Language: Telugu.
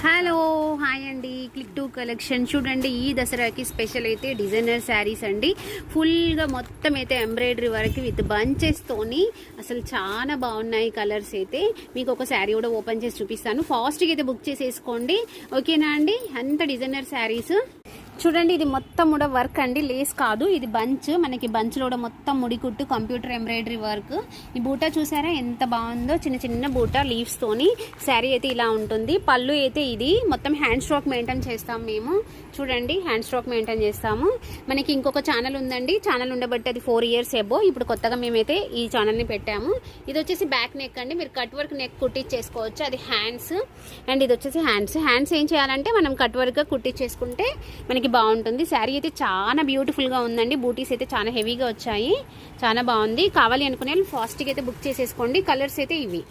హలో హాయ్ అండి, క్లిక్ టు కలెక్షన్. చూడండి, ఈ దసరాకి స్పెషల్ అయితే డిజైనర్ శారీస్ అండి. ఫుల్గా మొత్తం అయితే ఎంబ్రాయిడరీ వరకు విత్ బంచెస్తోని అసలు చాలా బాగున్నాయి కలర్స్ అయితే. మీకు ఒక శారీ కూడా ఓపెన్ చేసి చూపిస్తాను. ఫాస్ట్గా అయితే బుక్ చేసేసుకోండి, ఓకేనా అండి. అంత డిజైనర్ శారీస్ చూడండి. ఇది మొత్తం కూడా వర్క్ అండి, లేస్ కాదు, ఇది బంచ్. మనకి బంచ్లో కూడా మొత్తం ముడికుట్టు కంప్యూటర్ ఎంబ్రాయిడరీ వర్క్. ఈ బూటా చూసారా ఎంత బాగుందో, చిన్న చిన్న బూటా లీవ్స్ తోని శారీ అయితే ఇలా ఉంటుంది. పళ్ళు అయితే ఇది మొత్తం హ్యాండ్ స్ట్రోక్ మెయింటైన్ చేస్తాం మేము. చూడండి, హ్యాండ్ స్ట్రోక్ మెయింటైన్ చేస్తాము. మనకి ఇంకొక ఛానల్ ఉందండి, ఛానల్ ఉండబట్టి అది 4 years ఎబో. ఇప్పుడు కొత్తగా మేమైతే ఈ ఛానల్ని పెట్టాము. ఇది వచ్చేసి బ్యాక్ నెక్ అండి, మీరు కట్ వర్క్ నెక్ కుట్టించేసుకోవచ్చు. అది హ్యాండ్స్, అండ్ ఇది వచ్చేసి హ్యాండ్స్ ఏం చేయాలంటే మనం కట్ వర్క్ కుట్టించేసుకుంటే మనకి బాగుంటుంది. శారీ అయితే చాలా బ్యూటిఫుల్ గా ఉందండి. బూటీస్ అయితే చాలా హెవీగా వచ్చాయి, చాలా బాగుంది. కావాలి అనుకునే ఫాస్ట్గా అయితే బుక్ చేసేసుకోండి. కలర్స్ అయితే ఇవి.